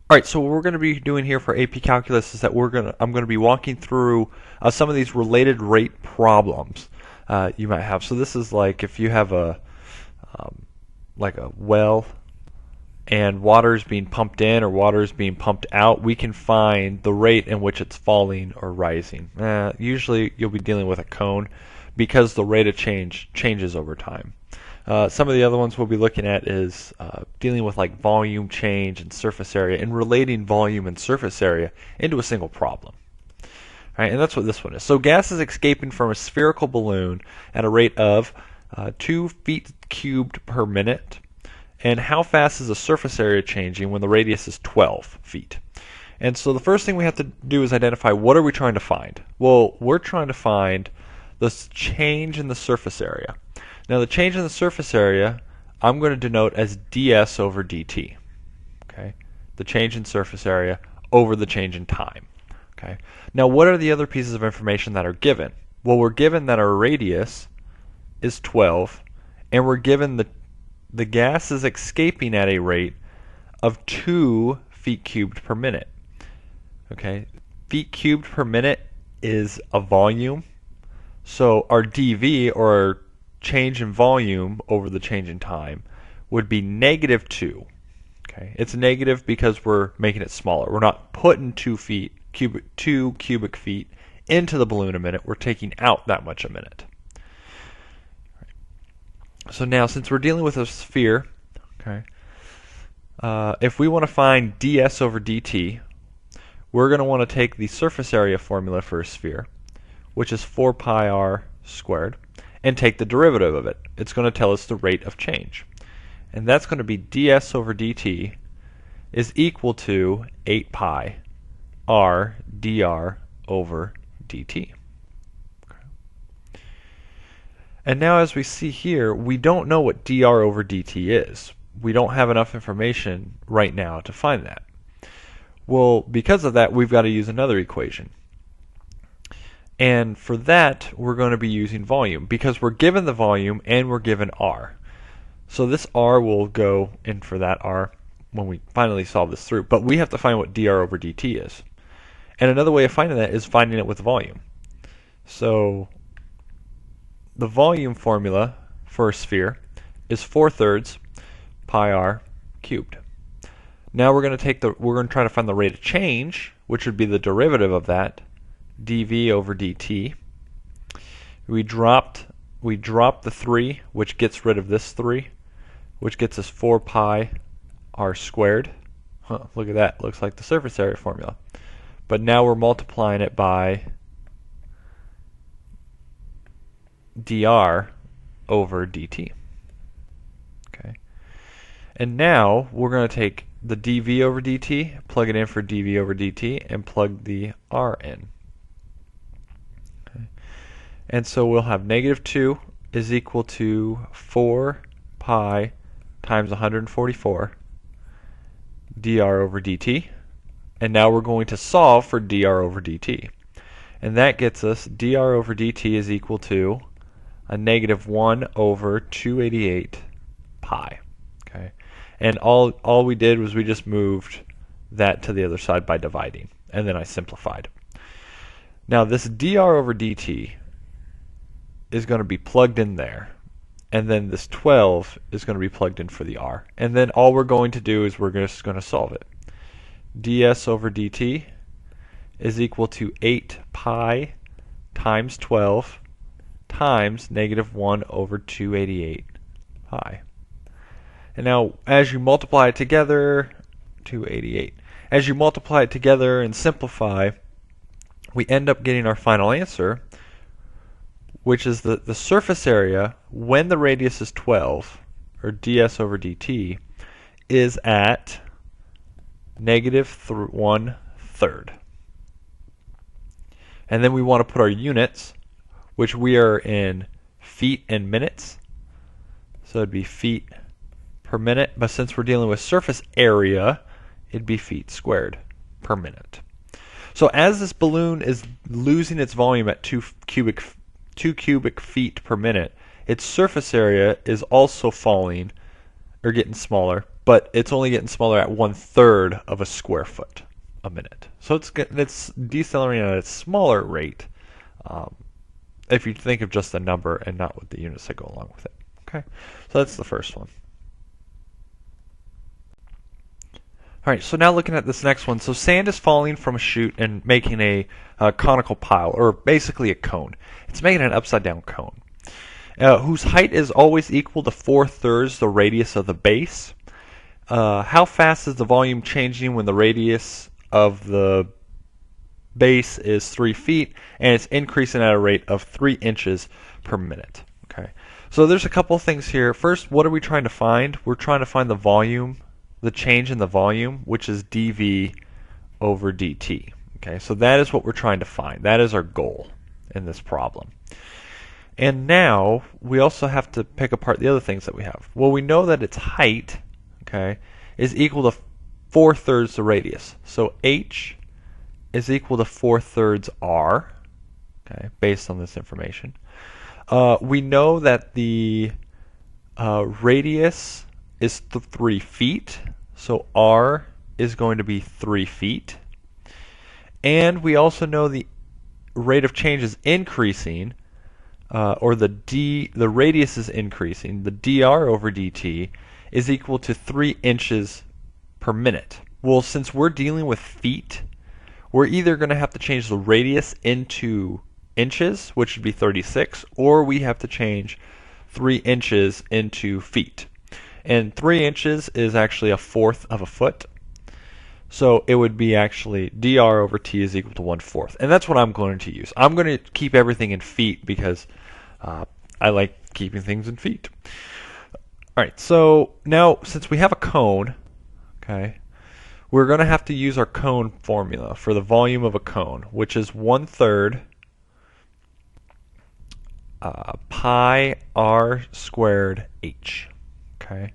All right, so what we're going to be doing here for AP Calculus is that I'm going to be walking through some of these related rate problems you might have. So this is like if you have like a well and water is being pumped in or water is being pumped out, we can find the rate in which it's falling or rising. Usually you'll be dealing with a cone because the rate of change changes over time. Some of the other ones we'll be looking at is dealing with like volume change and surface area and relating volume and surface area into a single problem. All right, and that's what this one is. So gas is escaping from a spherical balloon at a rate of 2 feet cubed per minute. And how fast is the surface area changing when the radius is 12 feet? And so the first thing we have to do is identify what are we trying to find? Well, we're trying to find the change in the surface area. Now the change in the surface area I'm going to denote as ds over dt. Okay? The change in surface area over the change in time. Okay? Now what are the other pieces of information that are given? Well, we're given that our radius is 12 and we're given the gas is escaping at a rate of 2 feet cubed per minute. Okay? Feet cubed per minute is a volume. So our dV, or our change in volume over the change in time, would be -2. Okay, it's negative because we're making it smaller. We're not putting 2 cubic feet into the balloon a minute. We're taking out that much a minute. So now, since we're dealing with a sphere, okay, if we want to find ds over dt, we're going to want to take the surface area formula for a sphere, which is 4 pi r squared, and take the derivative of it. It's going to tell us the rate of change. And that's going to be ds over dt is equal to 8 pi r dr over dt. Okay. And now as we see here, we don't know what dr over dt is. We don't have enough information right now to find that. Well, because of that, we've got to use another equation. And for that, we're going to be using volume because we're given the volume and we're given r. So this r will go in for that r when we finally solve this through. But we have to find what dr over dt is. And another way of finding that is finding it with volume. So the volume formula for a sphere is 4/3 pi r cubed. Now we're going to try to find the rate of change, which would be the derivative of that, dv over dt. We dropped the 3, which gets rid of this 3, which gets us 4 pi r squared. Look at that. Looks like the surface area formula. But now we're multiplying it by dr over dt. Okay. And now we're going to take the dv over dt, plug it in for dv over dt, and plug the r in. Okay. And so we'll have -2 is equal to 4 pi times 144 dr over dt. And now we're going to solve for dr over dt. And that gets us dr over dt is equal to a -1 over 288 pi. Okay. And all we did was we just moved that to the other side by dividing. And then I simplified. Now this dr over dt is going to be plugged in there. And then this 12 is going to be plugged in for the r. And then all we're going to do is we're just going to solve it. ds over dt is equal to 8 pi times 12 times -1 over 288 pi. And now as you multiply it together, 288. As you multiply it together and simplify, we end up getting our final answer, which is the surface area when the radius is 12, or ds over dt, is at -1/3. And then we want to put our units, which we are in feet and minutes. So it'd be feet per minute, but since we're dealing with surface area, it'd be feet squared per minute. So as this balloon is losing its volume at 2 cubic feet per minute, its surface area is also falling, or getting smaller, but it's only getting smaller at 1/3 of a square foot a minute. So it's decelerating at a smaller rate if you think of just the number and not with the units that go along with it. Okay, so that's the first one. All right, so now looking at this next one. So sand is falling from a chute and making a conical pile, or basically a cone. It's making an upside down cone, whose height is always equal to 4/3 the radius of the base. How fast is the volume changing when the radius of the base is 3 feet and it's increasing at a rate of 3 inches per minute? Okay, so there's a couple things here. First, what are we trying to find? We're trying to find the volume, the change in the volume, which is dV over dt. Okay, so that is what we're trying to find. That is our goal in this problem. And now we also have to pick apart the other things that we have. Well, we know that its height, okay, is equal to 4/3 the radius. So h is equal to 4/3 r, okay, based on this information. We know that the radius is 3 feet, so r is going to be 3 feet. And we also know the rate of change is increasing, or the radius is increasing. The dr over dt is equal to 3 inches per minute. Well, since we're dealing with feet, we're either going to have to change the radius into inches, which would be 36, or we have to change 3 inches into feet. And 3 inches is actually 1/4 of a foot. So it would be actually dr over t is equal to 1/4. And that's what I'm going to use. I'm going to keep everything in feet because I like keeping things in feet. Alright, so now since we have a cone, okay, we're going to have to use our cone formula for the volume of a cone, which is 1/3 pi r squared h. Okay.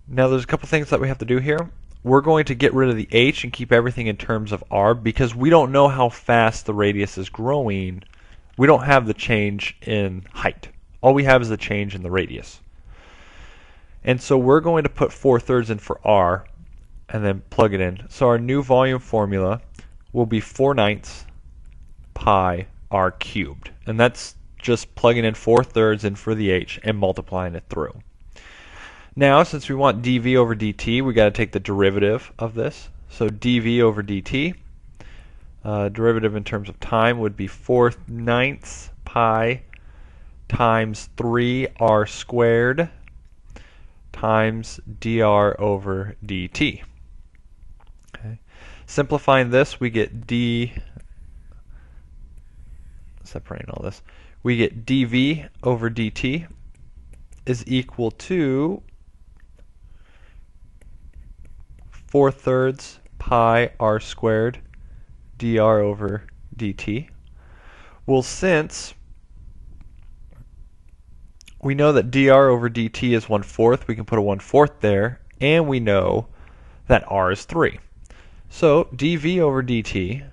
Now there's a couple things that we have to do here. We're going to get rid of the h and keep everything in terms of r because we don't know how fast the radius is growing. We don't have the change in height. All we have is the change in the radius. And so we're going to put 4/3 in for r and then plug it in. So our new volume formula will be 4/9 pi r cubed. And that's just plugging in 4/3 in for the h and multiplying it through. Now, since we want dV over dt, we got to take the derivative of this. So dV over dt, derivative in terms of time would be 4/9 pi times 3r squared times dr over dt. Okay. Simplifying this, we get separating all this, we get dV over dt is equal to 4/3 pi r squared dr over dt. Well, since we know that dr over dt is 1/4, we can put a 1/4 there, and we know that r is 3. So dV over dt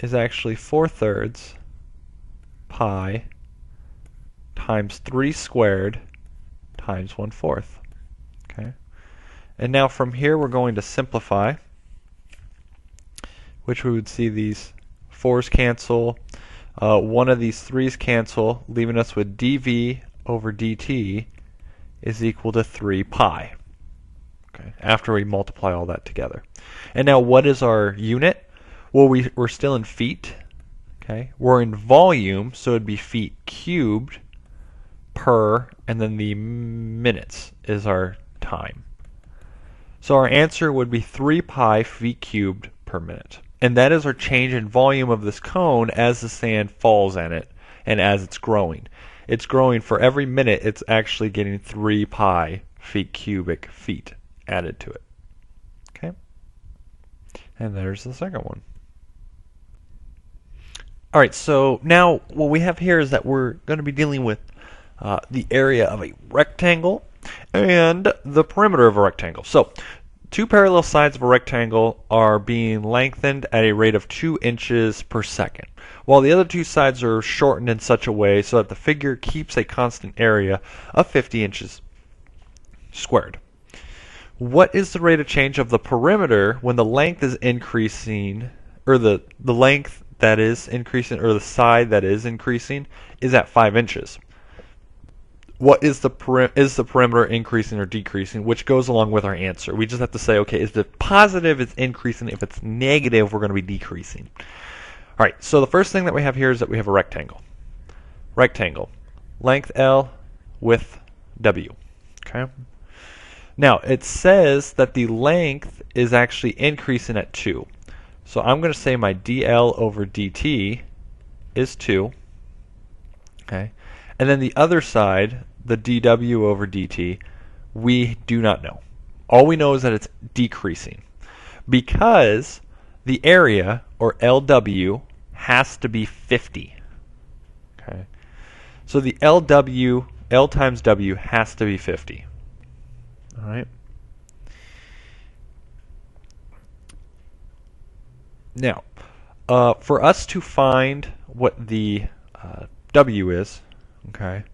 is actually 4/3 pi times 3 squared times 1/4. Okay. And now from here we're going to simplify, which we would see these 4's cancel, one of these 3's cancel, leaving us with dV over dt is equal to 3 pi. Okay, after we multiply all that together. And now what is our unit? Well, we're still in feet. Okay, we're in volume, so it'd be feet cubed per, and then the minutes is our time. So our answer would be 3 pi feet cubed per minute. And that is our change in volume of this cone as the sand falls in it and as it's growing. It's growing for every minute, it's actually getting 3 pi feet cubic feet added to it. Okay? And there's the second one. Alright, so now what we have here is that we're going to be dealing with the area of a rectangle and the perimeter of a rectangle. So, two parallel sides of a rectangle are being lengthened at a rate of 2 inches per second, while the other two sides are shortened in such a way so that the figure keeps a constant area of 50 inches squared. what is the rate of change of the perimeter when the length is increasing, or the length that is increasing, or the side that is increasing, is at 5 inches? What is the perimeter increasing or decreasing, which goes along with our answer. We just have to say, okay, if it's positive, it's increasing. If it's negative, we're going to be decreasing. All right, so the first thing that we have here is that we have a rectangle. Rectangle, length L, width W. Okay. Now, it says that the length is actually increasing at 2. So I'm going to say my dl over dt is 2. Okay. And then the other side, the dw over dt, we do not know. All we know is that it's decreasing because the area, or LW, has to be 50. Okay. So the LW, L times W, has to be 50. All right. Now, for us to find what the W is, okay,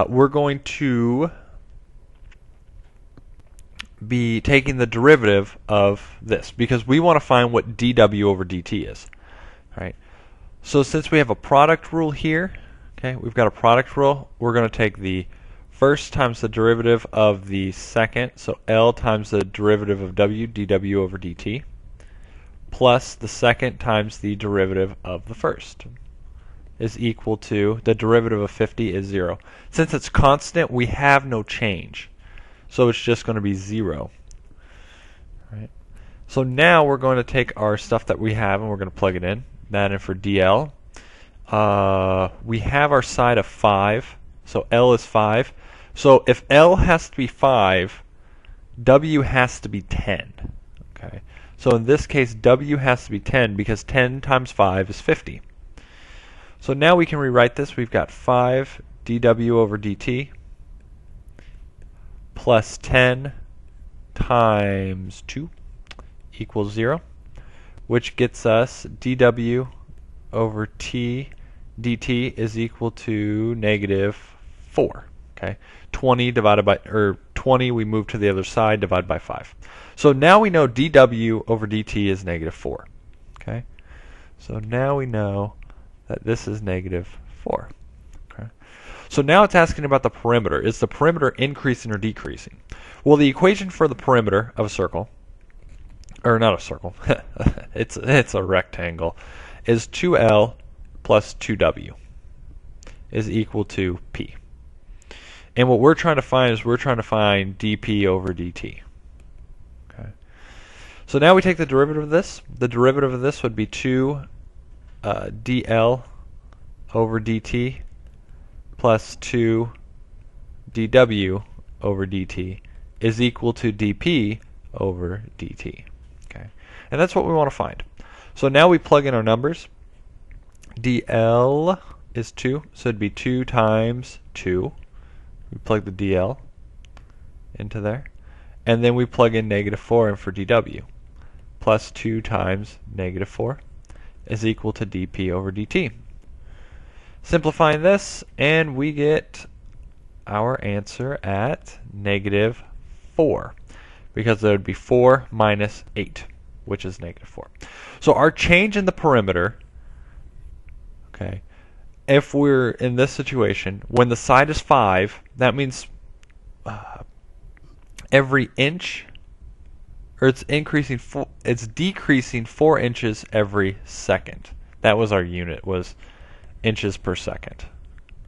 we're going to be taking the derivative of this because we want to find what dW over dt is. All right. So since we have a product rule here, okay, we've got a product rule, we're going to take the first times the derivative of the second, so L times the derivative of W, dW over dt, plus the second times the derivative of the first is equal to, the derivative of 50 is 0. Since it's constant, we have no change. So it's just going to be 0. Right. So now we're going to take our stuff that we have and we're going to plug it in. That in for dl. We have our side of 5. So L is 5. So if L has to be 5, W has to be 10. Okay. So in this case, W has to be 10 because 10 times 5 is 50. So now we can rewrite this. We've got 5 dW over dt plus 10 times 2 equals 0, which gets us dW over t dt is equal to negative 4. Okay, 20 divided by, or 20 we move to the other side, divide by 5. So now we know dW over dt is negative 4. Okay, so now we know that this is negative 4. Okay, so now it's asking about the perimeter. Is the perimeter increasing or decreasing? Well, the equation for the perimeter of a circle, or not a circle, it's a rectangle, is 2L plus 2W is equal to P. And what we're trying to find is we're trying to find dP over dt. Okay. So now we take the derivative of this. The derivative of this would be 2 dl over dt plus 2 dw over dt is equal to dp over dt. Okay. And that's what we want to find. So now we plug in our numbers. dl is 2, so it'd be 2 times 2. We plug the dl into there. And then we plug in negative 4 in for dw. Plus 2 times negative 4 is equal to dp over dt. Simplifying this, and we get our answer at negative 4. Because there would be 4 minus 8, which is negative 4. So our change in the perimeter, okay, if we're in this situation, when the side is 5, that means every inch, or it's decreasing 4 inches every second. That was our unit, was inches per second.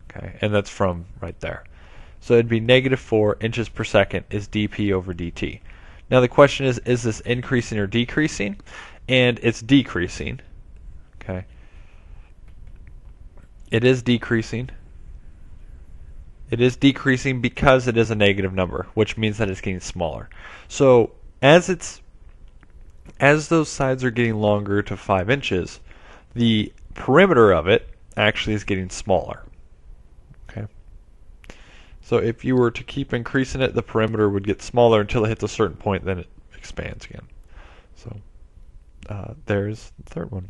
Okay, and that's from right there. So it'd be negative 4 inches per second is dP over dt. Now the question is this increasing or decreasing? And it's decreasing. Okay. It is decreasing. It is decreasing because it is a negative number, which means that it's getting smaller. So as those sides are getting longer to 5 inches, the perimeter of it actually is getting smaller. Okay. So if you were to keep increasing it, the perimeter would get smaller until it hits a certain point, then it expands again. So there's the third one.